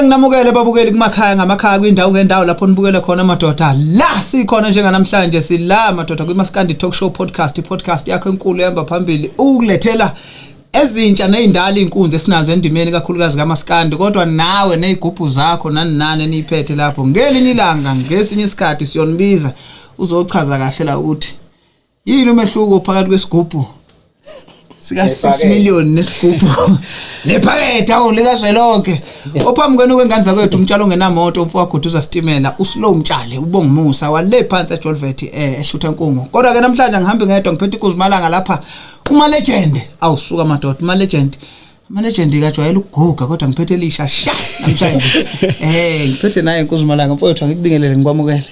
Namukele babukeli kumakhaya ngamakhaya kwindawo ngendawo lapho nibukele khona madoda la sikhona njenganamhlanje sila madoda kwiMaskandi Talkshow Podcast yakho enkulu ehamba phambili ukulethela ezintsha nezindala inkunzi esinazo endimeni kakhulukazi kaMaskandi kodwa nawe nezigubhu zakho nani niphethe lapho ngelinye ilanga ngesinye isikhathi siyonibiza uzochaza kahle la ukuthi yini umehluko phakathi kwesigubhu sika 6 million nesigubhu nephakethe awulikazwelonke ophambi kwenu kwengane zakwethu umtshalo ongenamoto umfowakho uduza sitimela uslow umtshale ubonga Musa wale phansi eJolvet ehlutha enkungu kodwa ke namhlanje ngihambe ngedwa ngiphethe ukuzimalanga lapha uMalegends awusuka madoda uMalegends kajwayela ukuguga kodwa ngiphethe lisha sha namhlanje ngiphethe naye inkuzimalanga mfowethu ngikubingelele ngikwamukele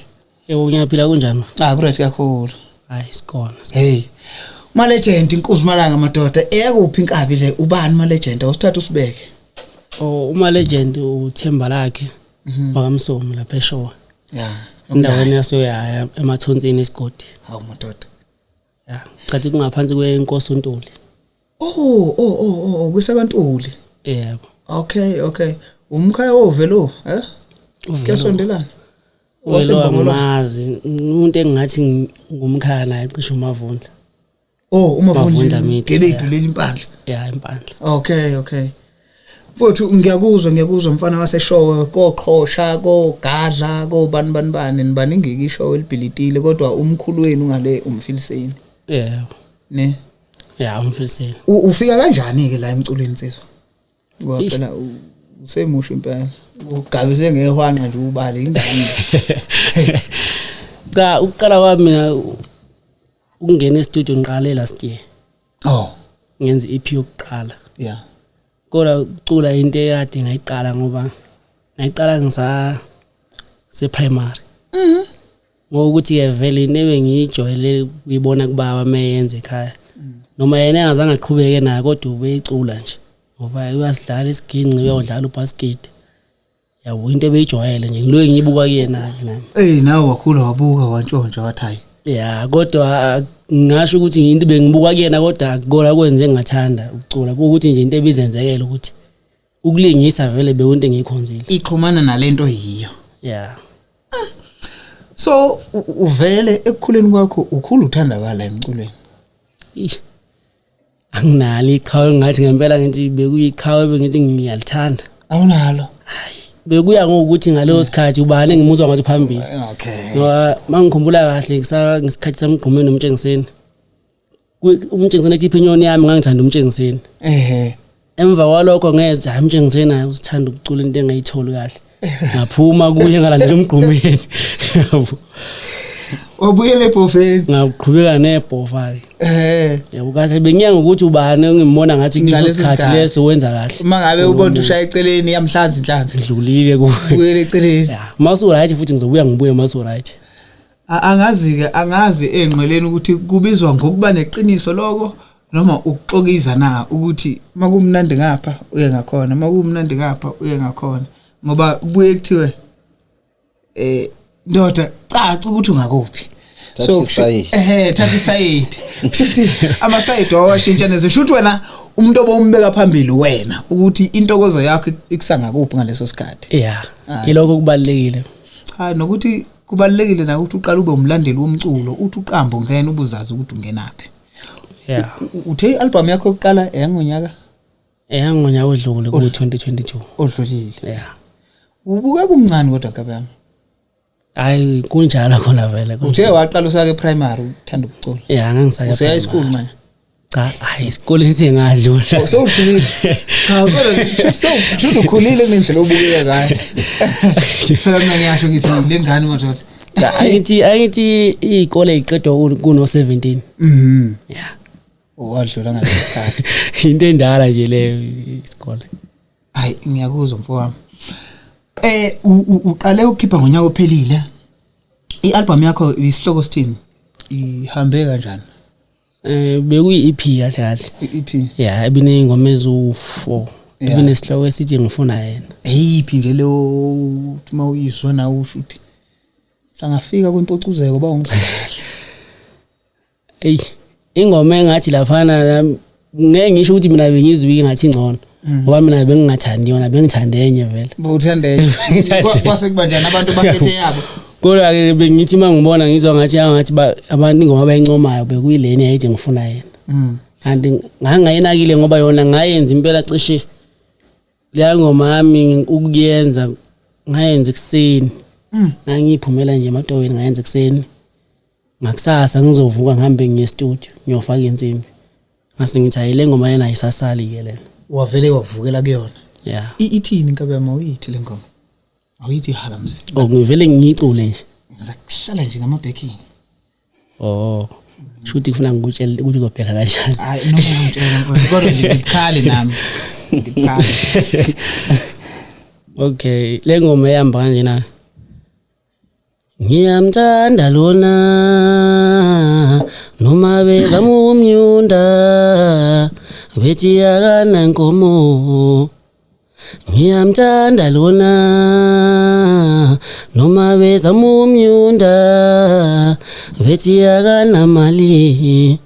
yebo uyaphila kunjani great kakhulu hayi sikhona uMalegends inkuzimalanga madoda ekuphi inkabi le ubani uMalegends awusithatha usibeke uMalegends uthemba lakhe wakamsomi lapha eShowa indaweni yasoyaya emathonsini esigodi hawu madoda chathi kungaphansi kwenkosi uNtuli kwisakantuli yebo okay umkhaya ovelo kuyasondelana wasemazi umuntu engathi ngumkhaya naye cishe uMavundla uMavundla ngebedulela impandla impandla okay mfowethu ngiyakuzwa mfana waseShowe koqhosha kogadla kobani nibaningi ishow elibhilitile kodwa umkhulu wenu ngale umfiliseni ne umfiliseni ufika kanjani ke la emculweni nsizwa ngoba phela usemusha impela ugabise ngehwanqa nje ubale indaba cha uqala wami mina ukungena e-studio ngiqale last year ngenza EP yokuqala kodwa ucula into ekade ngayiqala ngoba ngayiqala se primary ngokuthi ke vele nebe ngiyijwayele uyibona kubaba mayenze ekhaya noma yena engazange aqhubeke nayo kodwa ubeyicula nje ngoba uyasidlala isiginci uyodlala ubasket yabo into ebeyijwayele nje ngilo ngiyibuka kuyena nami nawe wakhula wabuka wantshontsha wathayi kodwa ngisho ukuthi into bengibuka kuyena kodwa kona kwenze ngathanda ukucula ukuthi nje into ebizenzekela ukuthi ukulingisa vele bewunto engikhonzile iqhumana nalento yiyo so uvele ekukhuleni kwakho ukhulu uthandakala emculweni anginalo iqhawe ngathi ngempela ngithi bekuyiqhawe bengithi ngiyalithanda awunalo bekuya ngokuthi ngaleso sikhathi ubani ngimuzwa ngathi phambili ngoba mangikhumbula kahle ngesikhathi samgqumeni nomtshengiseni umtshengiseni ekhipha inyoni yami ngangithanda umtshengiseni emva kwalokho ngeze umtshengiseni usithanda ukucula into engayitholi kahle ngaphuma kuye ngalandela umgqumeni obuyele ebhofeni ngaqhubeka nebhofa yabo kahle bengiyange ukuthi ubani ngimona ngathi kuleso sikhathi leso wenza kahle mangabe ubona ushaya eceleni yamhlanzi inhlanzi idlulile kubuyele eceleni maso right futhi ngizobuya ngibuye maso right angazi enqweleni ukuthi kubizwa ngokuba neqiniso lokho noma ukuxokiza na ukuthi makumnandi ngapha uye ngakhona makumnandi ngapha uye ngakhona ngoba kubuye kuthiwe ndoda caca ukuthi ungakuphi so thatha isayidi futhi amasayidi awashintsha nezishuthi wena umuntu obombeka phambili wena ukuthi intokozo yakho ikusangakuphi ngaleso sikhathi ilokho kubalekile nokuthi kubalekile na ukuthi uqala ube umlandeli womculo uthi uqambo ngene ubuzazi ukuthi ungenapi uthe i-album yakho yokuqala eyangonyaka odlule ku 2022 odlulile ubuka kumncane kodwa ngabami hayi kunjalo khona vele uthe waqala usake primary uthanda ukucula ngangisake useya school manje cha hayi isikole singadlula sowukhulile cha kodwa sowukhulile ngendlela obukeka ngayo phela mina ngiyasho ngithi lengane madoda ayithi ikole iqedwa kuno 17 wadlula ngalesikhathi into endala nje leyo isikole hayi ngiyakuzwa mfowami uqale ukukhipha ngonyaka ophelile i-album yakho isihloko sithini ihambe kanjani bekuyi EP kahle EP ebine ingoma ezu4 Ibinesihloko esithi ngifuna yena. Eyiphi nje leyo uma uyizwa nawe usho uthi sangafika kwimpocuzeko ba ungikahle. Ingoma engathi laphana ngeke ngisho ukuthi mina bengizwi ngathi ngcono. Ngoba mina bengingathandi yona bengithande enye vele. Bowuthande enye. Kwase kuba njani abantu bakhethe yabo. Kodwa ke bengithi mangibona ngizwa ngathi abantu ingoma bayincomayo bekuyileni ayithi ngifuna yena. Kanti ngangayinakile ngoba yona ngayenza impela cishe leya ngoma yami ukuyenza ngayenza ekseni. Ngangiphumela nje ematoweni ngayenza ekseni. Ngakusasa ngizovuka ngihambe ngiye studio ngiyofaka insimbi. Ngase ngithi ayile ngoma yena ayisasali ke lena. Wavele wavukela kuyona. Yeah. Ithini nkabema uyithi le ngoma? Awuyithi halamsi. Ngivele ngicule nje. Ngizakuhlala nje ngama-backing. Shuthi ngifuna ngikutshela ukuthi uzobheka kanjani. Hayi ngizongitshela mfowethu kodwa ngibukhali nami. Ngibukhali. Okay, le ngoma ehamba kanje na. Ngiyamthanda lona noma bezama umnyunda bethi akana nkomo. Ngiyamthanda lona noma bezama umnyunda bethi akana mali.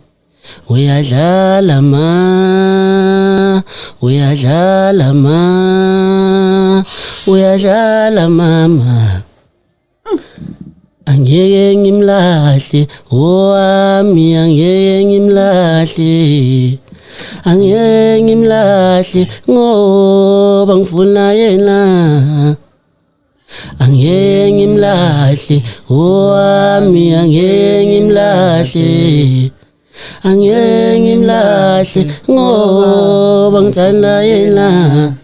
Uyadlala mama. Angeke ngimlahle wami angeke ngimlahle. Angeke ngimlahle ngoba ngifuna yena. Angeke ngimlahle wami angeke ngimlahle. Angeke ngimlahle ngoba ngithanda yena.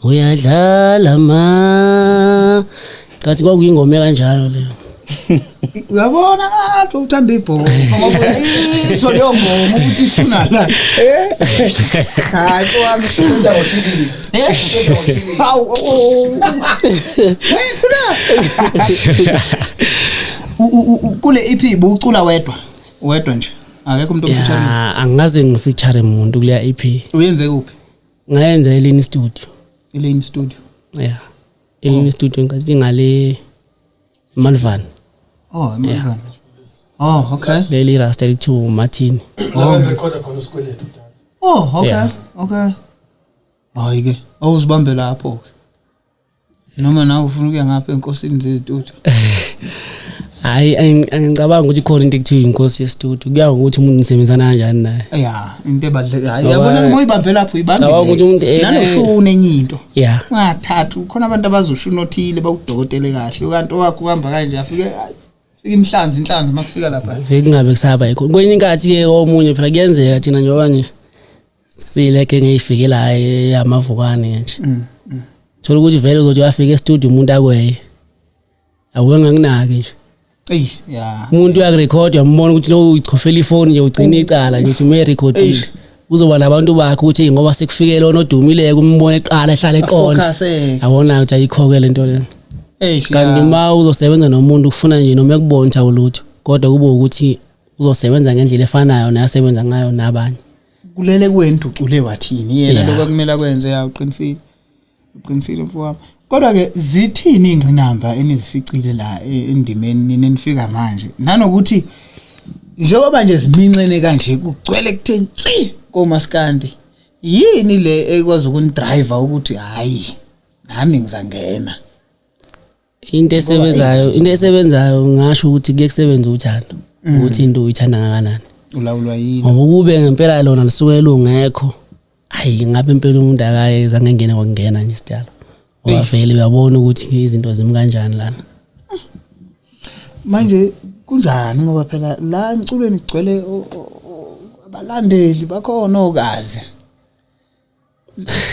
Uyadlala ma. Kathi kwakuyingoma kanjalo leyo. Uyabona ngathi uthanda ibhola ngoba iso leyo ngoma ukuthi ifuna la. Hayi kwami ufunda ngohlekisa. Hawu. Wethuna. Kule EP bucula wedwa nje. Akekho umuntu ofeature. Angaze ngifeature umuntu kule EP. Uyenze kuphi? Ngayenza elini studio. Elini studio. Yeah. Elini studio ngathi ngale Malvan. Malvan. Okay. Leli rasta to Martin. Recorder khona usikweletu. Okay. Hayike. Awuzibambe lapho ke. Noma nawe ufuna ukuya ngapha enkosini zestudio. Hayi angicabanga ukuthi khona into ekuthiwa inkosi yestudio. Kuya ukuthi umuntu nisebenzana kanjani naye. Yeah, into ebaluleke. Hayi yabona uma uyibambe lapho uyibambe. Ngicabanga ukuthi umuntu nanoshuna enye into. Yeah. Ungathatha khona abantu abazoshuno othile bakudokotele kahle kanti owakho uhamba kanje afike inhlanzi makufika lapha. Kungabe kusaba yikho. Kwenye inkathi ke omunye phela kuyenzeka thina njengoba nje sileke ngeyifikela yamavukane nje. Thola ukuthi vele uzothi uyafika e-studio umuntu akweye. Awuke nginake nje. Yeah. Umuntu uyakurecord uyambona ukuthi lo uyichofela ifoni nje ugcina icala nje uthi ume recordile. Uzoba nabantu bakhe ukuthi ngoba sekufike lo nodumile kumbone eqala ehlala eqona. Yabona ukuthi ayikhokhe lento le. Kanti uma uzosebenza nomuntu kufuna nje noma ekubona ukuthi awulutho kodwa kube ukuthi uzosebenza ngendlela efanayo nayasebenza ngayo nabanye. Kulele kwenu ucule wathini yena lokho kumele kwenze uqinisile mfowami. Kodwa ke zithini ingqinamba enizificile la endimeni nenifika manje nanokuthi njengoba nje ziminxene kanje kugcwele kutheni tsi koMaskandi yini le ekwazi ukunidriver ukuthi hayi nami ngizangena. Into esebenzayo ngasho ukuthi kuye kusebenza uthando ukuthi into uyithanda kangakanani. Ulawulwa yini? Ngoba kube ngempela lona lisuke lungekho. Hayi ngabe impela umuntu akaye zangengene kwangena nje sidala. Ngoba vele uyabona ukuthi izinto zimi kanjani lana. Manje kunjani ngoba phela la emculweni kugcwele abalandeli bakhona okazi.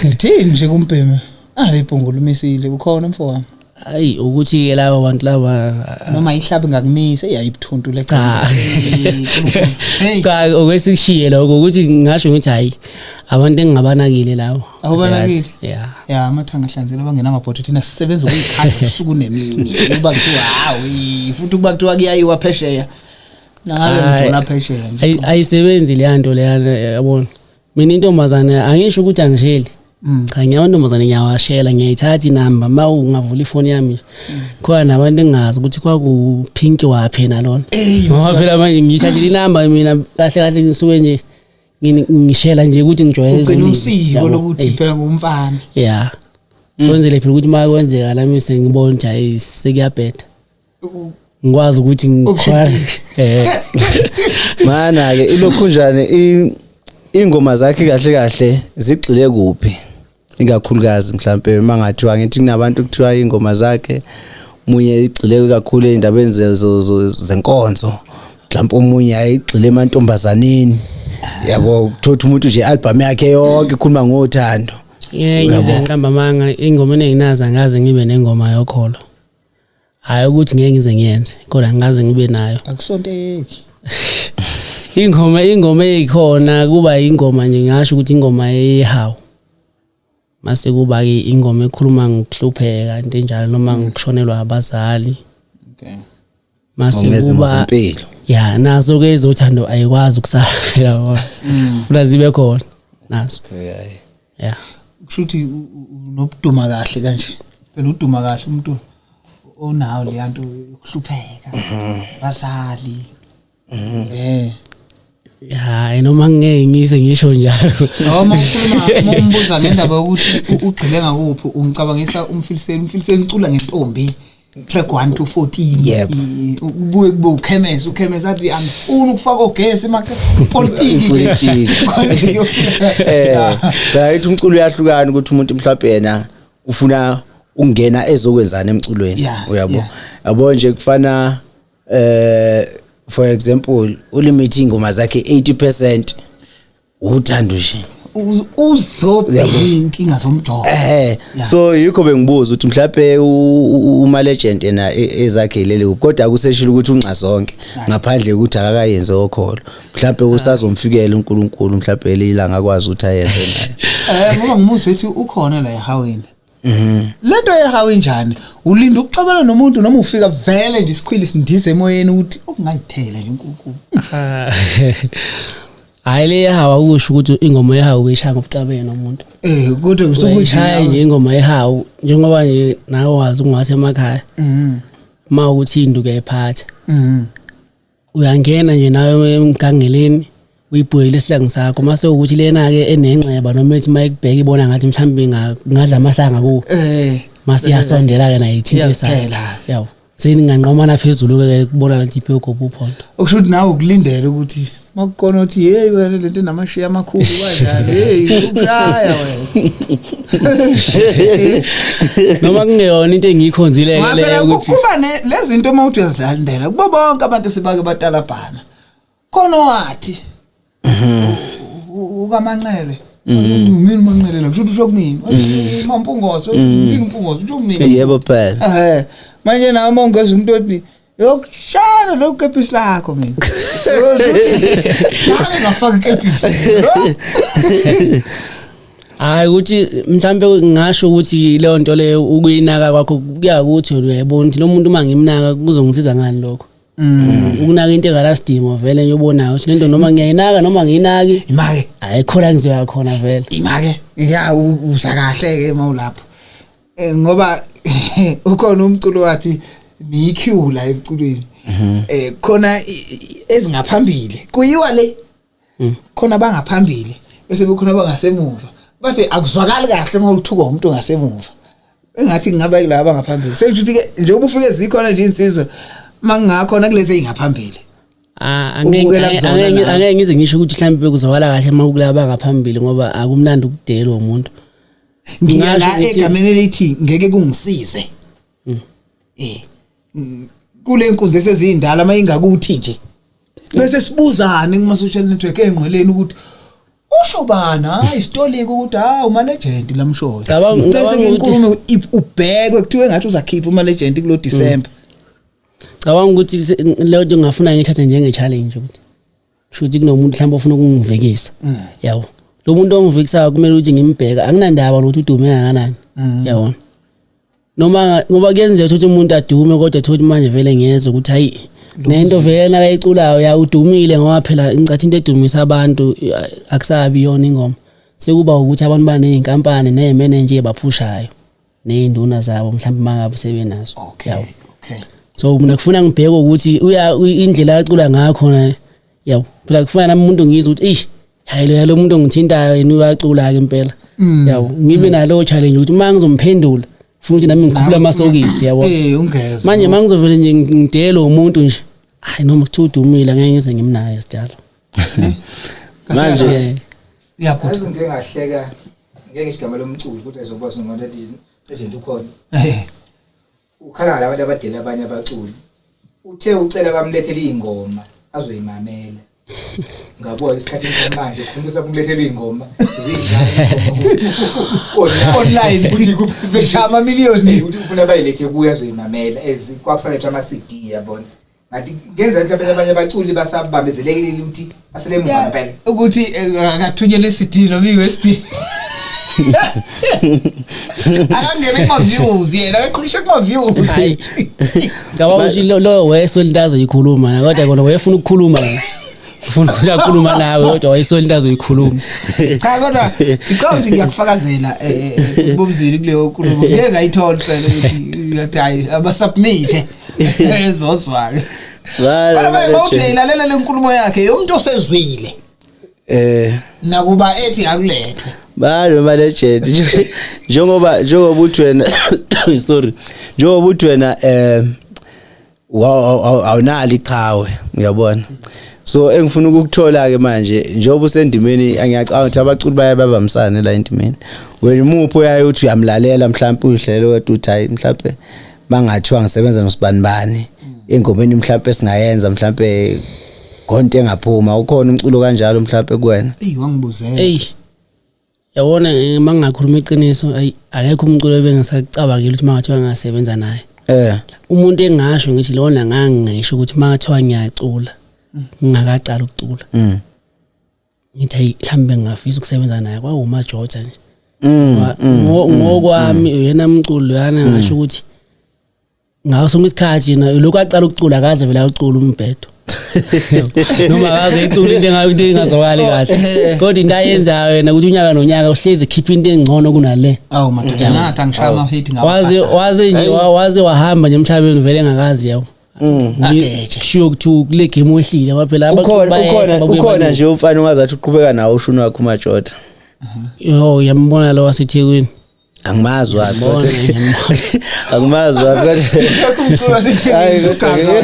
Sithini nje kumpeme? Ibhongolo umisile kukhona mfowami. Hayi ukuthi ke laba bantu laba noma ihlabe ngakunisa eyayibuthuntu cha okwesikishiye lokho ukuthi ngasho ukuthi hayi abantu engingabanakile lawo awubanakile yeah amathanga ahlanzela bangena amabhodwe thina sisebenza ukuyikhanda usuku nemini kuba kuthiwa hayi futhi kuba kuthiwa kuyayiwa phesheya nangabe ngithola phesheya ayisebenzi le nto le yabona mina intombazana angisho ukuthi angisheli cha ngiyawantombazane ngiyawashela ngiyayithatha inamba ma ungavula ifoni yami khona nabantu engazi ukuthi kwakuphinki waphi nalona ngoba phela manje ngiyithathile inamba mina kahle kahle ngisuke nje ngishela nje ukuthi ngijwayeze usiko lokuthi phela ngumfana yeah kwenzele phela ukuthi ma kwenzeka lami sengibona ukuthi hayi sekuyabheda ngikwazi ukuthi ngikhware mana ke ilokhunjane ingoma zakhe kahle kahle zigxile kuphi ikakhulukazi mhlambe mangathiwa ngithi kunabantu kuthiwa ingoma zakhe munye igxile kakhulu endabeni zenkonzo mhlawumbe umunye ayigxile emantombazaneni yabo kuthatha umuntu nje album yakhe yonke ikhuluma ngothando ngize ngihamba manga ingoma enginaza ngaze ngibe nengoma yokholo hayi ukuthi ngeke ngize ngiyenze kodwa ngaze ngibe nayo akusonteki ingoma eyikhona kuba ingoma nje ngisho ukuthi ingoma eyihawu mase kuba ke ingoma ekhuluma ngokuhlupheka into enjalo noma ngokushonelwa abazali mase kuba ya nazo ke izothando ayikwazi ukusala phela ngoba zibe khona nazo yeah kushuthi unobuduma kahle kanje phela uduma kahle umuntu onawo le yanto yokuhlupheka bazali ya noma ngeke ngize ngisho njalo noma ukhuluma umbuza ngendaba yokuthi ugxile ngakuphi ungicabangisa umfiliseni ucula ngentombi track 1 to 14 ubuye kube ukhemesa athi angifuni ukufaka ogesi politiki bayithi umculo uyahlukana ukuthi umuntu mhlawumbe yena ufuna ungena ezokwenzana emculweni uyabo yabo nje kufana for example ulimit ingoma zakhe 80% uthando nje uzobheka inkinga zomjovo so yikho bengibuza ukuthi mhlawumbe uMalegends yena ezakhe lele kodwa akuseshilo ukuthi unxa zonke ngaphandle ukuthi akakayenze okholo mhlawumbe usazomfikela uNkulunkulu mhlawumbe lelanga akwazi ukuthi ayenze naye ngoba ngimuze ukuthi ukhona la ehaweni lento ehawe njani ulinda ukuxabana nomuntu noma ufika vele nje isikhwili sindize emoyeni ukuthi okungayithela nje uNkulunkulu hayi le hawa ukusho ukuthi ingoma yehawu uyishaya ngobucabene nomuntu kodwa usukuthi nje ingoma yehawu njengoba nje nawe wazi ungase emakhaya ma uthi induke ephatha uyangena nje nawe emgangeleni uyibhuyele isihlangu sakho mase ukuthi lena ke enenxeba noma ethi mayikubheka ibona ngathi mhlambi ngadla amasanga ku mase yasondela ke nayo ithintisa yawo seninganqomana phezulu ke kubona ukuthi iphe ugobo uphondo ukushuthi nawe ukulindela ukuthi makukona uthi hey wena lento namashiya amakhulu kanjani hey ushaya wena noma kungeyona into engiyikhonzile ke leyo ukuthi kuba lezi zinto mawuthi uyazilandela kuba bonke abantu sebake batalabhana khona wathi ukamanqele mina manqele la kusho usho kumina mampungoso mina umpungoso usho kumina yebo phela manje nawe mongeza umuntu othi yokushana lo kepisi lakho mina ngafaka kepisi hayi ukuthi mhlambe ngasho ukuthi leyo nto leyo ukuyinaka kwakho kuya ukuthi uyayibona ukuthi lo muntu mangimnaka kuzongisiza ngani lokho ukunaka into engalasidingo vele nje ubonayo ukuthi lento noma ngiyayinaka noma ngiyinaki imake ayikhola ngizoya khona vele imake ya uza kahle ke mawulapho ngoba ukhona umculo wathi niQ la emculweni khona ezingaphambili kuyiwa le khona bangaphambili bese bekhona bangasemuva bathi akuzwakali kahle mawuthuka umuntu ongasemuva engathi ngingaba yilabo abangaphambili sekuthi ke nje ubufike zikhona nje insizwe mangakhona kulezi engaphambili angeke ngize ngisho ukuthi mhlambe bekuzwakala kahle makulaba ngaphambili ngoba akumnandi ukudela umuntu ngiyala egameni elithi ngeke kungisize kule inkunzi esezindala mayingakuthi nje bese sibuzane kuma social network engqweleni ukuthi usho bana isitoli ukuthi uMalegends lamshoyo bese ke inkulumo ubhekwe kuthiwe ngathi uzakhipha uMalegends kulo December cabanga ukuthi leyo nto ngafuna ngithathe njenge challenge ukuthi shothi kunomuntu mhlawumbe ofuna ukungivekisa yawo lo muntu ongivekisayo kumele ukuthi ngimbheka akunandaba ukuthi udume kangakanani yabona noma ngoba kuyenzeka ukuthi umuntu adume kodwa thothi manje vele ngiyeza ukuthi hayi nento vele nakayiculayo ya udumile ngoba phela ngicathi into edumisa abantu akusabi yona ingoma sekuba ukuthi abantu baneyinkampani nemanager baphushayo neinduna zabo mhlawumbe mangabe sebenazo. Okay. So mina kufuna ngibheke ukuthi indlela acula ngakho na yawo phela kufana nami umuntu ngizwe ukuthi hayi lo muntu ngithintayo yena uyacula ke impela. Yawo ngibe nalo challenge ukuthi mangizomphendula ufuna ukuthi nami ngikhulula amasokisi yabo. Ungeza. Manje mangizovela nje ngidela umuntu nje hayi noma kuthi umile ngeke ngize ngimnaye sidalo. Manje yaphutha ngeke ngahleka ngeke ngisigama lomculo ukuthi ezobosa ngoba izinto ukhona. Ukhala labantu abadela abanye abaculi. Uthe ucela bamlethele izingoma azoyimamela. Ngabona isikhathi samanje ufundisa ukulethela izingoma online uthi kuphishama miliyoni uthi ufuna bayilethe kuya azoyimamela kwakusalethwa ama CD yabona. Ngathi ngenza mhlawumbe abanye abaculi basabambezelekile ukuthi asele mngani phela ukuthi akathunyele CD noma USB. Akangene kuma views yena akaqishe kuma views. Ngaba uthi lo wayesole into azoyikhuluma na kodwa kona wayefuna ukukhuluma la. Ufuna ukukhuluma nawe kodwa wayesole into azoyikhuluma. Cha kodwa ngicabanga ngiyakufakazela ubumzili kuleyo nkulumo ngeke ngayithola phela ukuthi hayi abasubmit ezozwa ke. Kodwa mawuthi ilalela lenkulumo yakhe umuntu osezwile. Nakuba ethi akulethwe. Balo legend njengoba uthi wena sorry njengoba uthi wena awunali iqhawe uyabona so engifuna ukukuthola ke manje njengoba usendimeni angiyacanga ukuthi abaculi bayababamsana la endimeni wena umupho uyaye uthi uyamlalela mhlawumbe uhlelo wedwa uthi hayi mhlawumbe bangathiwa ngisebenza nosibani engomeni mhlawumbe esingayenza mhlawumbe konke engaphuma ukhona umculo kanjalo mhlawumbe kuwena wangibuzela yabona mangakhuluma iqiniso akekho umculo ebengisacabangela ukuthi mangathiwa ngasebenza naye umuntu engasho ngithi lona ngangisho ukuthi mangathiwa ngiyacula ngingakaqala ukucula ngithi mhlambe ngafisa ukusebenza naye kwa uMajotha nje ngokwami yena umculo yana ngasho ukuthi ngaso isikhathi na lokho aqala ukucula akaze vela ucula umbhedo noma akaze icula into engazwakali kahle kodwa into ayenzayo yena ukuthi unyaka nonyaka uhlezi khipha into engcono kunale madoda nathi angishaya ama hit ngaphakathi waze wahamba nje emhlabeni vele engakazi yawo kushiyo ukuthi kule game wehlile waphela ukhona nje umfana ongazathi uqhubeka nawo ushuni wakhe uMajotha yambona lo waseThekwini angimazi wakho angimazi wakho umculo waseThekwini ukhanga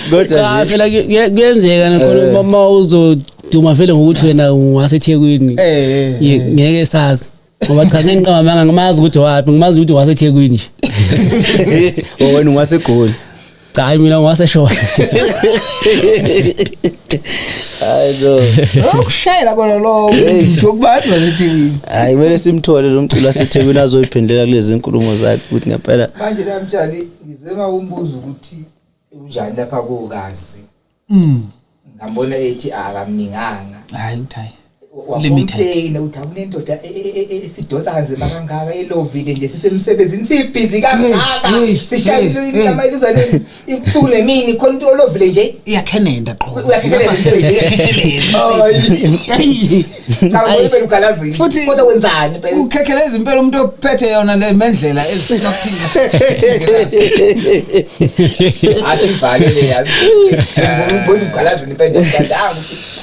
kodwa phela kuyenzeka nakhona uma uzoduma vele ngokuthi wena waseThekwini ngeke sazi ngoba cha ngiqamba manga ngimazi ukuthi wapi ngimazi ukuthi waseThekwini wena ungasegoli cha mina ngiwaseshona hayizo ukushayela kona lo ngokubani waseThekwini hayi kumele simthole lo mculo waseThekwini azoyiphendela kulezi inkulumo zakhe ukuthi ngempela manje namtshali ngizema umbuzo ukuthi unjani lapha kokazi ngambona ethi akamninganga hayi uthayi limited uthawune indoda esidosa kanzima kangaka elovile nje sisemsebenzini sibhizi kangaka sishayile inama ilizwane ibusuku nemini khona into olovile nje iyakhenenda qho uyakhenenda hayi cha ugalazini kodwa wenzani phela ukhekheleza impela umuntu ophethe yona le mendlela ezifuna ukuphila asivale yazi ubona ugalazini phela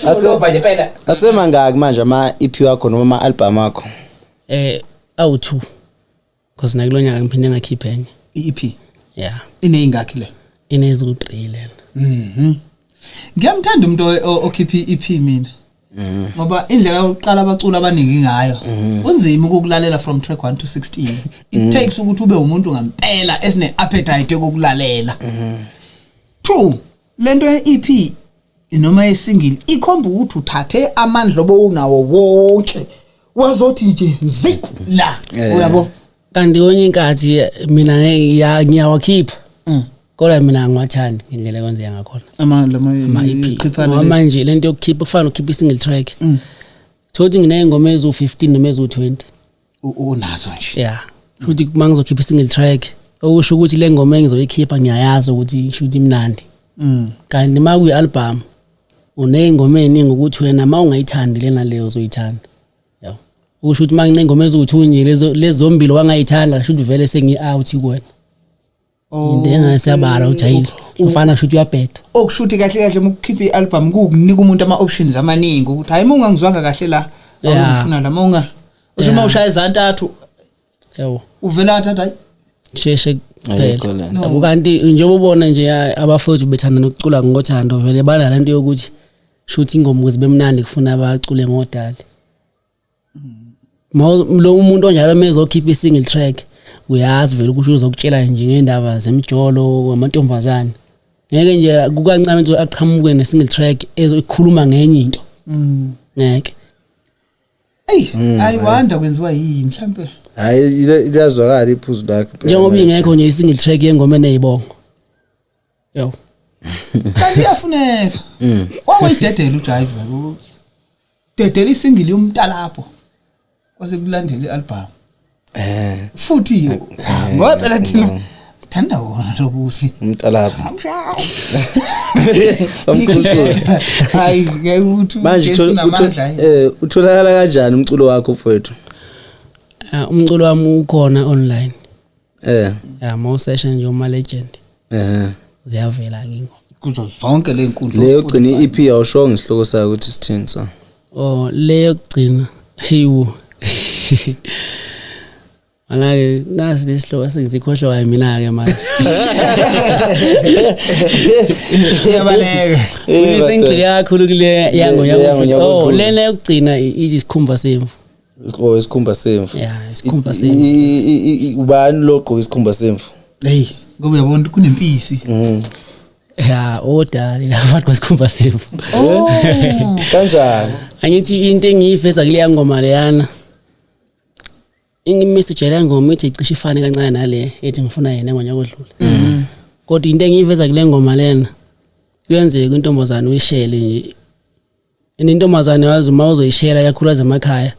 asova nje phela asema ngaki manje ama EP wakho noma ama album akho awu2 because nakulonyaka ngiphinde ngakhipha enye EP yeah ineyingakhi le inezu3 lena ngiyamthanda umuntu okhipha EP mina ngoba indlela yokuqala abacula abaningi ngayo kunzima ukulalela from track 1 to 16 it takes ukuthi ube umuntu ngempela esine appetite yokulalela 2 lento ye-EP noma yesingle ikhomba ukuthi uthathe amandla obowunawo wonke wazothi nje ziku la uyabo kanti onye inkathi mina ngiyawakhipha kodwa mina ngiwathanda indlela ekwenza ngakhona ama EP manje lento yokukhipha kufanele ukhiphe single track thothi nginengoma ezu15 noma ezu20 unazo nje yeah futhi mangizokhipha single track okusho ukuthi le ngoma engizoyikhipha ngiyayazi ukuthi ishuthi imnandi kanti makuyi album unengoma eningi ukuthi wena uma ungayithandi lena leyo uzoyithanda Usho ukuthi mangingoma eziwu2 lezo zombili wangayithanda should vele sengi-out kuwena. Into engasiyabala ujayile. Ufana should uyabheda. Okushuthi kahle kahle ukukhipha i-album kukunika umuntu ama-options amaningi ukuthi hayi uma ungangizwanga kahle la awufuna la uma usho uma ushaya izantathu yebo uvela athatha hayi sheshe phela. Ukanti njengoba ubona nje abafowethu bethanda nokucula ngothando vele bana lento yokuthi shothi ingoma ukuze bemnandi kufuna abacule ngodali. Lo umuntu onjalo mezokhipha i-single track uyazi vele ukuthi uzokutshela nje ngendaba zemjolo amantombazane. Ngeke nje kukancane ukuthi aqhamuke ne-single track ezokhuluma ngenye into. Ngeke. Ayiwanda kwenziwa yini mhlambe? Hayi ilazwakala iphuzu lakhe. Njengoba ingekho nje i-single track yengoma enezibongo. Yo. Kanti yafuneka. Wawuyidedela uJive dedela isingle yomntala lapho. Kwase kulandela i-album. Futhi ngoba phela thina thanda wona lokuthi umntala lapho. Hayi ngeke ukuthi manje utholakala kanjani umculo wakho mfowethu? Umculo wami ukhona online. Mo session nje uMalegends. Ziyavela ngingoma. Kuzo zonke le inkundla. Leyo gcina i-EP awusho ngisihloko sayo ukuthi sithini so. Leyo gcina. Heyo. Malake nasi lesihloko sengizikhohlwa mina ke manje. Yabaleka. Uyisengcile kakhulu kule yango yakho. Lena yokugcina isikhumba semvu. Isikhumba semvu. Isikhumba semvu. Ubani logo isikhumba semvu? Hey, ngoba uyabona kunempisi. Odali labantu kwesikhumba semvu. Kanjani? Angithi into engiyiveza kule yangoma leyana. Message la ngoma ithi icishe ifane kancane nale ethi ngifuna yena ngonyakudlula. Kodwa into engiyiveza kule ngoma lena kuyenzeka intombazane uyishele nje. Intombazane yazi uma uzoyishela kakhulu emakhaya.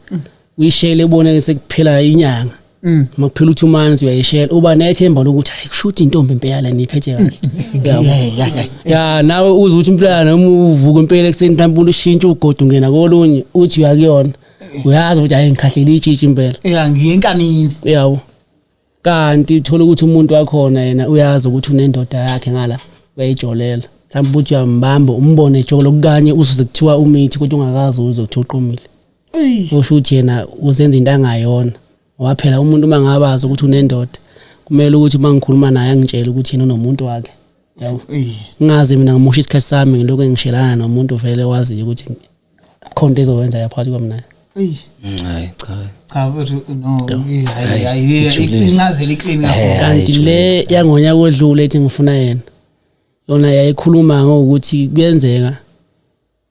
Uyishele ibone sekuphela inyanga. Makuphela 2 months uyayishela uba nethemba lokuthi hayi kushuthi intombi impela niphethe kahle. Ya nawe uze uthi impela noma uvuka impela ekseni mhlawumbe ushintshe ugodo ungena kolunye uthi uyakuyona. Uyazi ukuthi hayi ngikhahlele itshitshi impela. Ngiyenkanini. Yawo. Kanti uthola ukuthi umuntu wakhona yena uyazi ukuthi unendoda yakhe ngala uyayijolela. Mhlawumbe uthi uyambamba umbone ejolo kukanye usuze kuthiwa umithi ukuthi ungakazi uzothi uqomile. Usho ukuthi yena uzenza into angayona. Waphela umuntu mangabazi ukuthi unendoda kumele ukuthi mangikhuluma naye angitshele ukuthi yena unomuntu wakhe. Yawo. Ngazi mina ngimusha isikhathi sami ngiloko engishelana nomuntu vele wazi ukuthi khonto ezowenza yaphakathi kwamina. Hayi cha but no hayi incazelo iclean kakhulu. Kanti le yangonya kodlula ethi ngifuna yena yona yayikhuluma ngokuthi kuyenzeka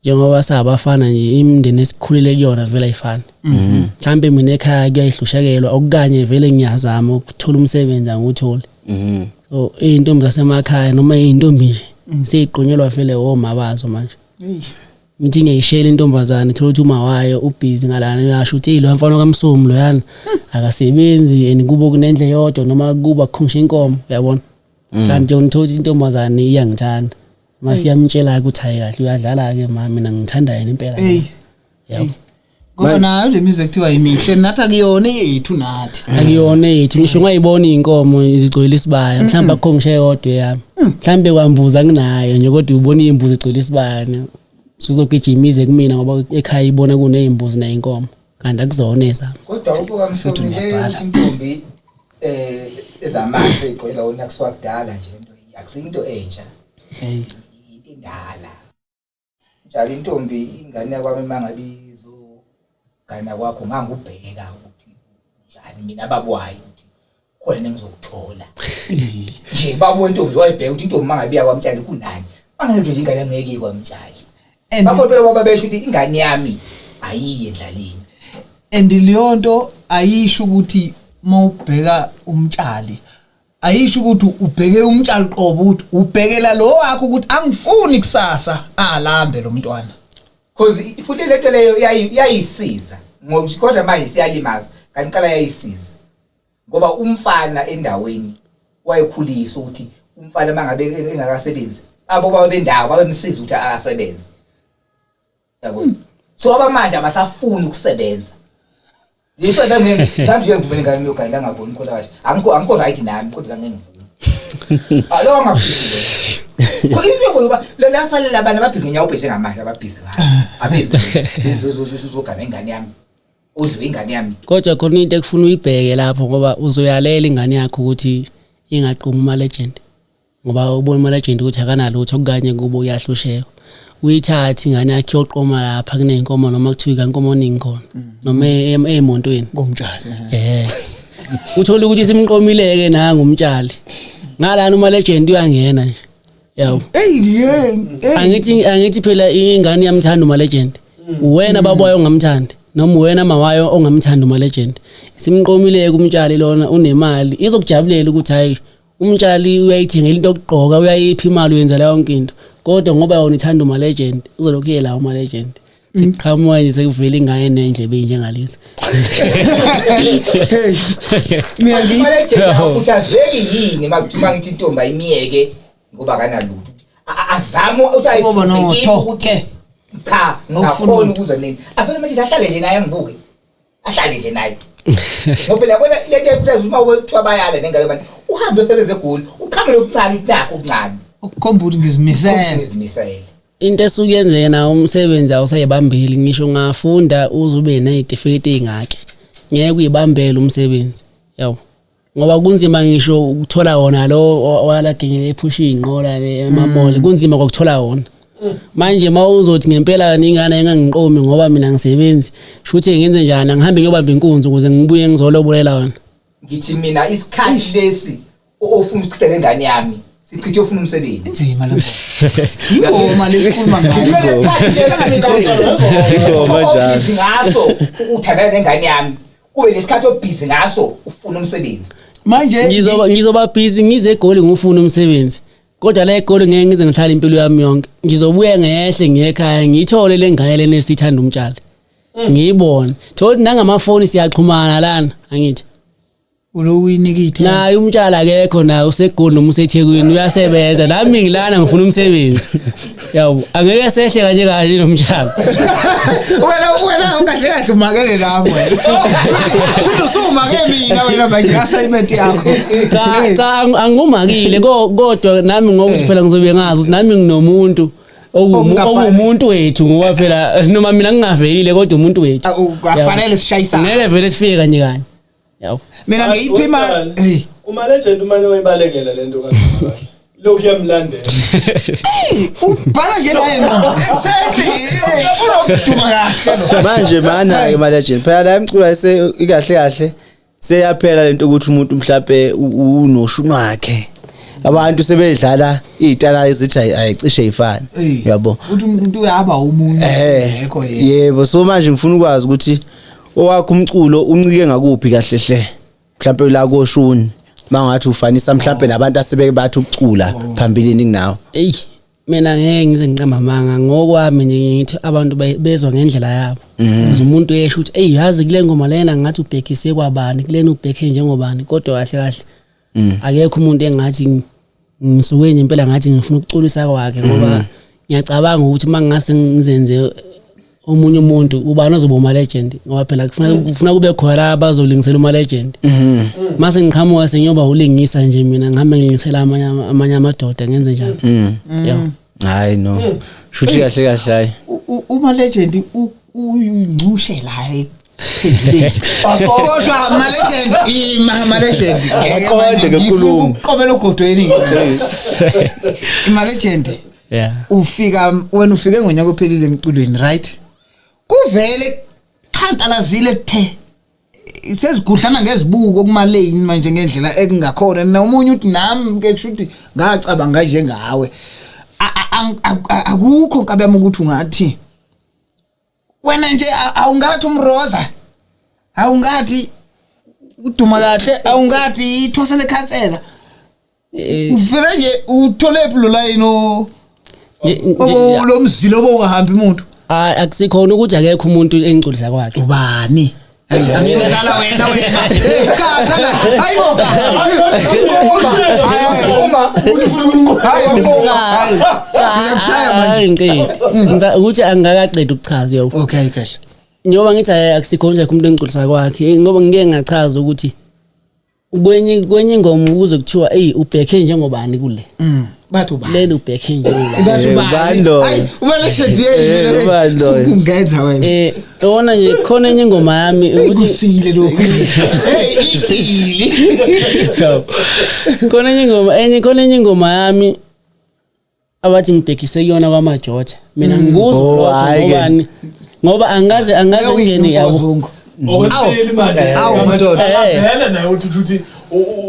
njengoba sabafana nje imindeni esikhulile kuyona vele ayifani. Mhlambe mina ekhaya kuyayihlushakelwa okukanye vele ngiyazama ukuthola umsebenzi anguthola. So intombi zasemakhaya noma intombi nje seyiqonyelwa vele omabazo manje. Ngithi ngiyishela intombazane thola ukuthi uma wayo ubhizi ngalana uyasho ukuthi lo mfana kaMsomi loyana akasebenzi kubo kunendle yodwa noma kuba kukhongisha inkomo uyabona. Kanti yona thola intombazane iyangithanda. Masiyamtshela ukuthi hayi kahle uyadlala ke mama mina ngithanda yena impela. Yabo. Ngoba nayo le music kuthiwa imihle nathi akuyona yethu nathi. Akuyona yethu ngisho ngayibona inkomo izigcwele isibaya mhlawumbe akukhongishe yodwa yami. Mhlawumbe kwambuza nginayo nje kodwa ubona imbuzi igcwele isibaya. Sizogijimize kumina ngoba ekhaya ibona kunezimbuzi nayinkomo kanti akuzona ezami. Kodwa ubuka Msomi le intombi ezamanje eqela wona kuswakudala nje into akusinto entsha. Indala. Njalo intombi ingane yakwami mangabizo gana kwakho ngangubheka ukuthi njani mina babwayo ukuthi khona ngizokuthola. Nje babona intombi wayibheka ukuthi intombi mangabiya kwamtshali kunani. Mangale nje ingane ngeke kwamtshali. Bakho phela baba besho ukuthi ingane yami ayiye endlaleni. And leyonto ayisho ukuthi mawubheka umtshali ayisho ukuthi ubheke umtshali qobo ukuthi ubhekela lo wakho ukuthi angifuni kusasa alambe lo mntwana. Because futhi lento leyo yayisiza ngokukodwa manje siyalimaza kanti qala yayisiza. Ngoba umfana endaweni wayekhulisa ukuthi umfana mangabe engakasebenzi abo baba bendawo babemsiza ukuthi asebenze. Yabo. So abamanje abasafuni ukusebenza. Yitho nami ngivumele ngani yogayila ngaboni khona kahle. Angikho right nami kodwa ngengivumi. Alo ngafile. Khulise ngoba la fanele abantu ababhizi ngenyawo ubheshe ngamahla ababhizi ngayo. Abenzi uzogana ingane yami. Udliwe ingane yami. Kodwa khona into ekufuna uyibheke lapho ngoba uzoyalela ingane yakho ukuthi ingaqhuma uMalegend. Ngoba ubona uMalegend ukuthi akanalutho okanye kubo uyahlusheka. Uyithatha ingane yakhe yoqoma lapha kunenkomo noma kuthiwa inkomo oningi khona noma emontweni ngomtshali uthola ukuthi simqomileke na ngumtshali ngalana uMalegend uyangena nje yabo angithi phela ingane yamthanda uMalegend uwena babayo ongamthandi noma uwena mawayo ongamthanda uMalegend simqomileke umtshali lona unemali izokujabulela ukuthi hayi umtshali uyayithengela into yokugqoka uyayiphi imali uyenza leyo yonke into kodwa ngoba yona ithanda uMalegend uzolokhu yela uMalegend siqhamuka nje sekuvela ingane nendlebe njengalezi mina ngiMalegend ukutazeki yini makuthiwa ngithi intombi ayimiyeke ngoba kanalutho azama uthi ayibona cha ngafuna ukuza nini afuna manje ahlale nje naye ngibuke ahlale nje naye ngoba yabona lento ekuthaza uma wethiwa bayala nengane manje uhambe usebenze egoli ukhame lokucala uthakho okuncane ukukhomba ukuthi ngizimisele into esukuyenzeka na umsebenzi awusayibambeli ngisho ngafunda uzube nezitifiketi ezingaki ngeke uyibambele umsebenzi yawo ngoba kunzima ngisho ukuthola wona lo walagengele ephushi inqola emamole kunzima ukuthola wona manje mawuzothi ngempela ningana engangiqomi ngoba mina ngisebenzi shuthi ngenze njani ngihambe ngiyobamba inkunzi ukuze ngibuye ngizolobolela wona ngithi mina isikhathi lesi ofuna ukuchithela ingane yami sichithe ufuna umsebenzi inzima lapho ingoma lesikhuluma ngayo ingoma njalo ngaso uthanda nengane yami kube lesikhathi obhizi ngaso ufuna umsebenzi manje ngizoba busy ngize egoli ngifuna umsebenzi kodwa la egoli ngeke ngize ngihlala impilo yami yonke ngizobuya ngehle ngiyekhaya ngithole lengane lesithanda umtshali ngiyibone thothi nangamafoni siyaxhumana lana angithi ulowinikithe naye umtshali akekho na usegoli noma useThekwini uyasebenza nami ngilana ngifuna umsebenzi yabo angeke sehle kanje kahle nomtshali wena ungahle kahle umakele lapho futhi usumake mina wena manje assignment yakho cha angumakile kodwa nami ngokuthi phela ngizobe ngazi ukuthi nami nginomuntu okumuntu wethu ngoba phela noma mina ngingavelile kodwa umuntu wethu akufanele sishayisane ngeke vele sifike kanje kanye yabo mina ngiyiphima uMalegend umane wayibalekela lento kahle lokhu yamlandela ubhala nje naye exactly unokuduma kahle manje mana uMalegend phela la imculo ikahle kahle seyaphela lento ukuthi umuntu mhlawumbe unoshunu wakhe abantu sebedlala izitala ezithi ayicishe ifana yabo uthi umuntu uyaba umuntu ngekho yebo so manje ngifuna ukwazi ukuthi owakho umculo uncike ngakuphi kahle hle mhlawumbe la koshuni mangathi ufanisa mhlawumbe nabantu asebeke bathi ukucula phambilini kunawo mina ngeke ngize ngiqamba amanga ngokwami nje ngithi abantu bezwa ngendlela yabo umuntu yesho ukuthi yazi kule ngoma lena ngathi ubhekise kwabani kulena ubhekhe njengobani kodwa kahle kahle akekho umuntu engathi ngisuke nje impela ngathi ngifuna ukuculisa kwakhe ngoba ngiyacabanga ukuthi mangase ngizenze omunye umuntu ubani ozoba uMalegend ngoba phela kufuna kube khona abazolingisela uMalegend mase ngiqhamuka sengiyoba ulingisa nje mina ngihambe ngilingisela amanye amadoda ngenze njalo yebo hayi no shuthi kahle kahle hayi uMalegend uyingcushe la ephenduleni kodwa uMalegend uMalegend aqonde kakhulu uqobela ugodweni uMalegend wena ufike ngonyaka ophelile emculweni right kuvele qhantalazile kuthe sezigudlana ngezibuko kumalane manje ngendlela ekungakhona nomunye uthi nami ke kusho ukuthi ngacabanga nje ngawe akukho nkabema ukuthi ungathi wena nje awungathi umroza awungathi uduma kahle awungathi ithosele khansela uvele nje uthole iplulayino lo mzilo bowuhamba umuntu akusikhona ukuthi akekho umuntu engiculisa kwakhe ubani angidala wena chaza hayibo ngiyashaya manje ukuthi angakaqedi ukuchaza yebo okay kahle njengoba ngithi akusikho nje umuntu engigculisa kwakhe ngoba ngike ngachaza ukuthi kwenye ingoma ukuze kuthiwa ubhekhe njengobani kule bathi ubani lelo ubhekhe njengobani bathi ubani hayi uMalegends ungenza wena yona nje khona enye ingoma yami ukuthi usile lokho isile khona enye ingoma yami abathi ngibhekise kuyona kwaMajotha mina ngikuzwa lokho ngoba angaze ngene yabo okwesibili manje vele naye uthi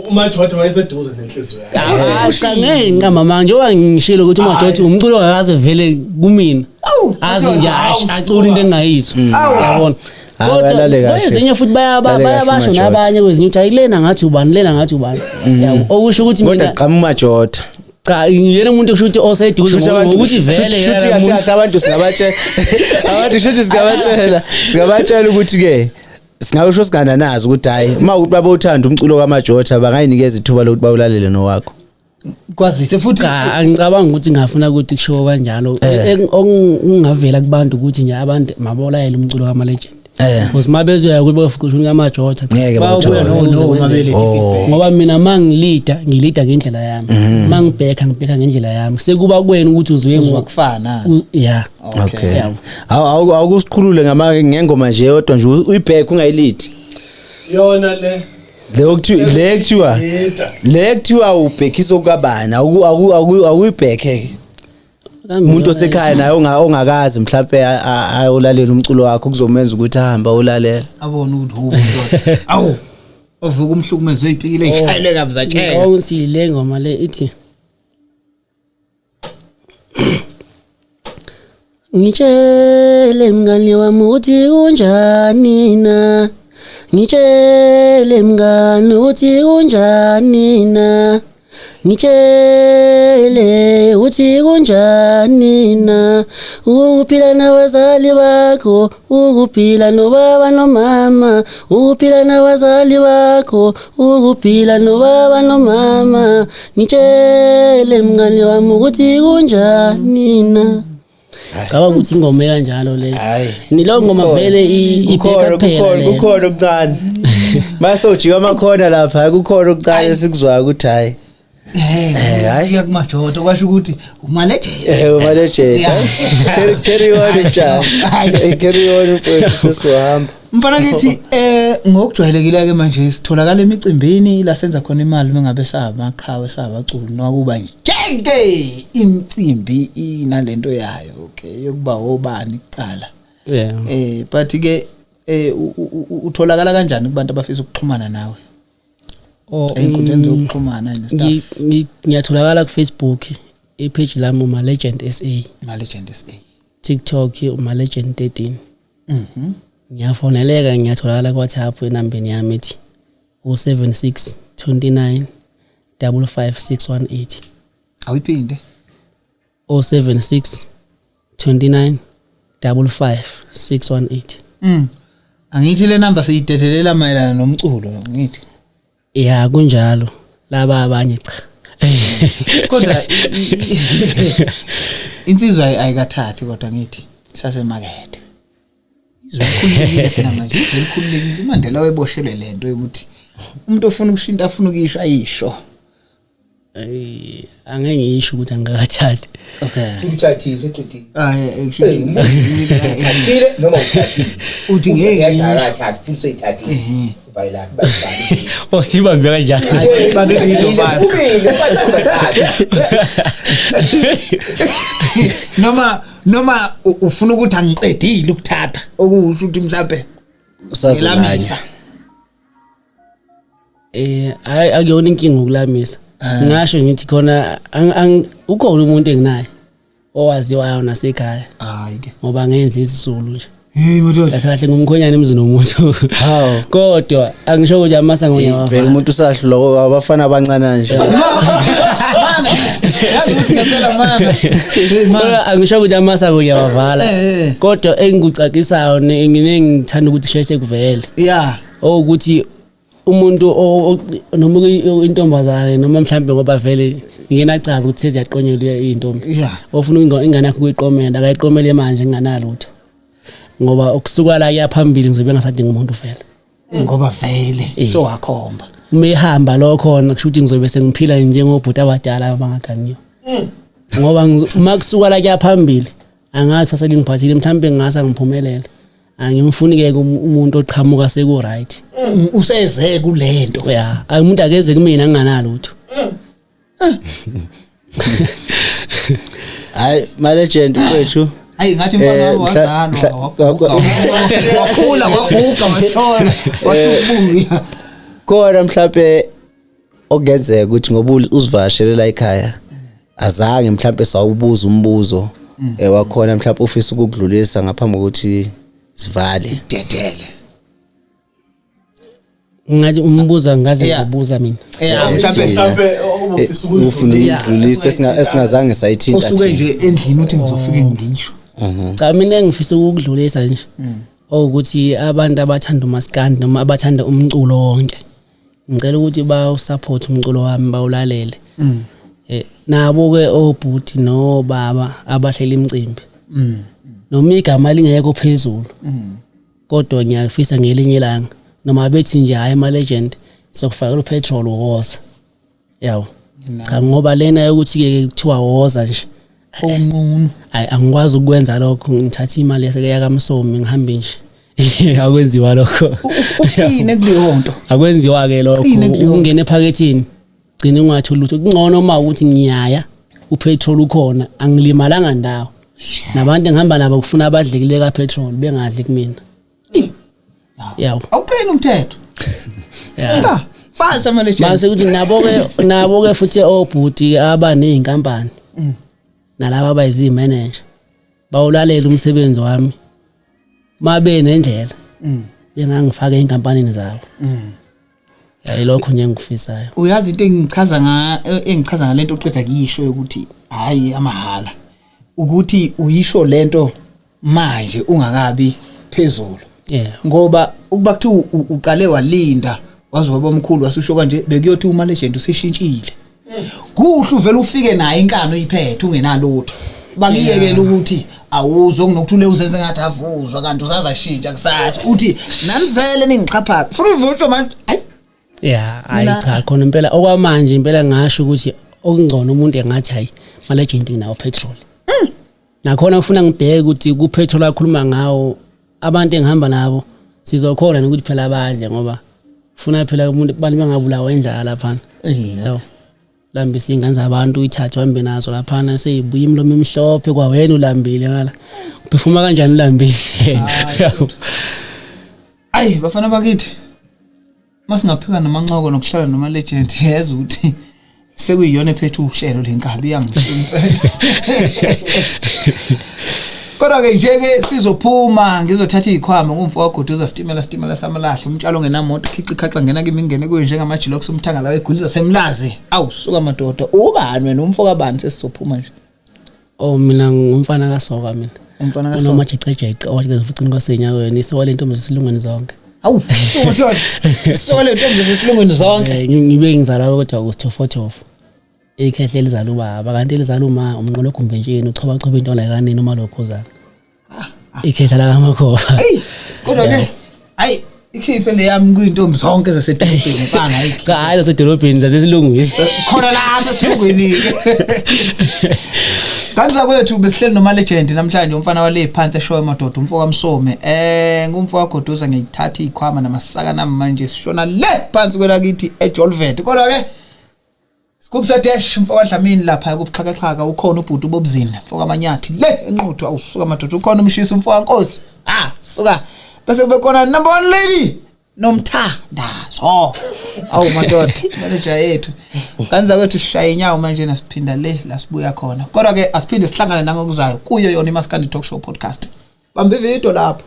uMajotha wayeseduze nenhliziyo yakhe ngeke mama njengoba ngishilo ukuthi uMajotha umculo ongakaze vele kumina azi nje acula into engayizwa yabona kodwa ezinye futhi bayabasho nabanye kwezinye uthi ayilena ngathi ubani lena ngathi ubani yabo okusho ukuthi mina kodwa qhamu uMajotha cha yena umuntu kushuthi oseduze ukuthi vele shuthi kahle abantu singabatshela ukuthi ke singakusho sigana nazi ukuthi hayi uma ukuthi babothanda umculo kaMajotha bangayinikeza ithuba lokuthi bawulalele nowakho kwazise futhi angicabanga ukuthi ngafuna ukuthi kusho kanjalo ungavela kubantu ukuthi nje abantu mabolayele umculo kaMalegends because mabezoya ukuthi bafukushuni kaMajotha babuya no mabelethi feedback ngoba mina mangilida ngendlela yami mangibheka ngendlela yami sekuba kwena ukuthi uzwe kufana yeah okay awukusikhulule ngengoma nje yodwa nje uyibheka ungayilidi yona le kuthiwa ubhekisa okabani awuyibheke umuntu osekhaya naye ongakazi mhlawumbe ayolalela umculo wakho kuzomenza ukuthi ahamba ulalela abone ukuthi ndoda awu ovuka umhlukumeze oyipikile ishayile kabuzatshela awusile ngoma le ithi ngitshele mngani wami uthi unjani na ngitshele mngani uthi unjani na ngitshele uthi kunjani na ukuphila nabazali bakho ukuphila nobaba nomama ukuphila nabazali bakho ukuphila nobaba nomama ngitshele mngani wami ukuthi kunjani na Cabanga ukuthi ingoma kanjalo le. Nilo ngoma vele ipheka kuphela le. Kukhona okuncane. Basojika amakhona lapha kukhona okuncane sikuzwayo ukuthi hayi. Hayi yakuMajotha kwasho ukuthi uMalegends. uMalegends. Carry on cha. Carry on mfowethu sesohamba. Mfana ngithi ngokujwayelekile ke manje sitholakala emicimbini la senza khona imali mengabe sabaqhawe sabaculi nokuba njeke imicimbi inalento yayo okay yokuba obani kuqala. Yeah. But ke utholakala kanjani kubantu abafisa ukuxhumana nawe? Inkundleni zokuxhumana nestuff. Ngiyatholakala ku Facebook ipage lami uMalegends SA. uMalegends SA. TikTok uMalegends 13. Ngiyafoneleka ngiyatholakala ku WhatsApp enambeni yami ethi 076 29 55618. Awuphinde 076 29 55618. Angithi le number siyidedelela mayelana nomculo ngithi. Yeah kunjalo laba abanye cha. Kodwa insizwa ayikathathi kodwa ngithi sasemakethe. Izokhululekile phela manje izokhululekile Mandela wayeboshelwe lento yokuthi umuntu ofuna ukushinta afuna ukisho ayisho. Angeke ngisho ukuthi angakathathi. Okay. Uthathile eqedile. Uthathile noma uthathile. Uthi ngeke ngiyathatha usayithathile. Bayila basibani. Osibambe kanjani? Babe idobana. Noma ufuna ukuthi angiqedile ukuthatha okusho ukuthi mhlambe usaselamisa. Akuyona inkinga ukulamisa. Ngasho ngithi khona ukhona umuntu enginaye owaziwayo nasekhaya. Hayi ke. Ngoba ngenza isizulu nje. Hey mtholo. Kahle ngumkhonyana emzini womuntu. Hawo. Kodwa angisho ukuthi amasango ngiyawavala. Bheka umuntu usahlulwa abafana abancane nje. Yazi ukuthi ngempela mana. Kodwa angisho ukuthi amasango ngiyawavala. Kodwa engikucacisayo ngithanda ukuthi sheshe kuvele. Yeah. Ukuthi umuntu noma intombazane noma mhlambe ngoba vele ngenachaza ukuthi seziyaqonyelwa intombi. Yeah. Ofuna ingane yakho kuyiqomela akayiqomele manje nginganalutho. ngoba ukusuka la yaphambili ngizobe ngasadinga umuntu vele ngoba vele so wakhomba mehamba lo khona kusho ukuthi ngizobe sengiphila njengobhuti abadala abangaganiyo ngoba uma kusuka la yaphambili angathi saselingiphathile mhlambe ngasa ngiphumelele angimfuni ke umuntu oqhamuka seku right useze kulento yeah umuntu akeze kumina nginganalutho hayi uMalegend wethu hayi ngathi mfana wazana wakhula waguga washona wasubuya kodwa mhlawumbe okungenzeka ukuthi ngoba uzivashele la ekhaya azange mhlawumbe sawubuza umbuzo wakhona mhlawumbe ufisa ukudlulisa ngaphambi kokuthi sivale dedele ngathi umbuza ngaze ngibuza mina mhlambe ufuna ukudlulisa esingazange sayithinta usuke nje endlini uthi ngizofike ngisho cha mina engifisa ukudlulisa nje ukuthi abantu abathanda uMaskandi noma abathanda umculo wonke ngicela ukuthi ba support umculo wami bawulalele nabo ke obhuti no baba abahlela imicimbi noma igama lingekho phezulu kodwa ngiyafisa ngelinye ilanga noma bethi nje hayi uMalegend sokufakela upetrol woza yawo cha ngoba lena ukuthi ke kuthiwa woza nje onqunu angikwazi ukwenza lokho ngithatha imali yaseke kaMsomi ngihambe nje akwenziwa lokho uqine kuleyo nto akwenziwa ke lokho ungene ephakethini gcina ungathula ukuthi kungcono uma ukuthi ngiyaya upetrol ukhona angilimalanga ndawo nabantu engihamba nabo kufuna abadlekile kapetrol bengadli kumina yawo awuqine umthetho yeah fasa Malegend mase ukuthi nabo ke futhi obhuti abanezinkampani nalabo abayizimanager bawulalela umsebenzi wami mabe nendlela bengangifaka einkampanini zabo yilokho nje engifisayo uyazi into engichaza ngalento oqeda kuyisho ukuthi hayi amahala ukuthi uyisho lento manje ungakabi phezulu ngoba ukuba kuthi uqale walinda wazoba omkhulu wasusho kanje bekuyothi uMalegend useshintshile kuhle uvela ufike naye inkano oyiphethe ungenalutho bakiyekela ukuthi awuzo kunokuthule uzenze ngathi avuzwa kanti uzazashintsha kusasa uthi nami vele ningiqhapha funa uvusho manje hayi cha khona impela okwamanje impela ngasho ukuthi okungcono umuntu engathi hayi Malegend nawo petrol nakhona ufuna ngibheke ukuthi ku petrol akhuluma ngawo abantu engihamba nabo sizokhona ukuthi phela abadle ngoba ufuna phela umuntu bani bangabulawa indlala lapha yabo lambisa ingane zabantu uyithatha uhambe nazo lapha seyibuya imlomo emhlophe kwawena ulambile ngala uphefuma kanjani ulambile ayi bafana bakithi masingaphika namancoko nokuhlala noMalegend yeza ukuthi sekuyiyona ephethe uhlelo lenkabi yangishimpela kodwa ke nje sizophuma ngizothatha izikhwama ngumfo wagoduza stimela samalahle umtshalo ngenamoto khiqikhaqa ngena kimi ngene kuyo njengamajilox umthanga lawe eguliza semlazi awusuka madoda ubani wena umfo kabani sesizophuma nje mina ngumfana kaSoka mina umfana kaSoka unomajiqejeqe owathi ufucini kwasenyakweni isewale intombi zesilungweni zonke awu sole intombi zesilungweni zonke ngibe ngizala kodwa kusithofothofu ikhehle lizala ubaba kanti lizala uma umnqolo gumbentsheni uchoba into la kanini noma lokho zaka ikhehla la kamakhoba kodwa ke hayi ikhiphe leyami kuyintombi zonke zasedolobheni mfana hayi cha hayi zasedolobheni zasesilungwini khona lapha esilungwini kanza kwethu besihleli noMalegend namhlanje umfana wale phansi eshowe madoda umfo kaMsome ngumfo wagoduza ngiyithatha izikhwama namasaka nami manje sishona le phansi kwelakithi eJolvet kodwa ke Kubsa dash mfoka Dlamini lapha kubuxhakaxhaka ukhona ubhuti bobuzini mfoka amanyathi le enquthu awusuka madoda ukhona umshisi mfoka Nkosi suka bese kube khona number 1 lady nomthandazo awu madoda manager yethu kanza kwethu sishaya inyawo manje nasiphinda le lasibuya khona kodwa ke asiphinde sihlangane nangokuzayo kuyo yona iMaskandi Talkshow Podcast bambe video lapho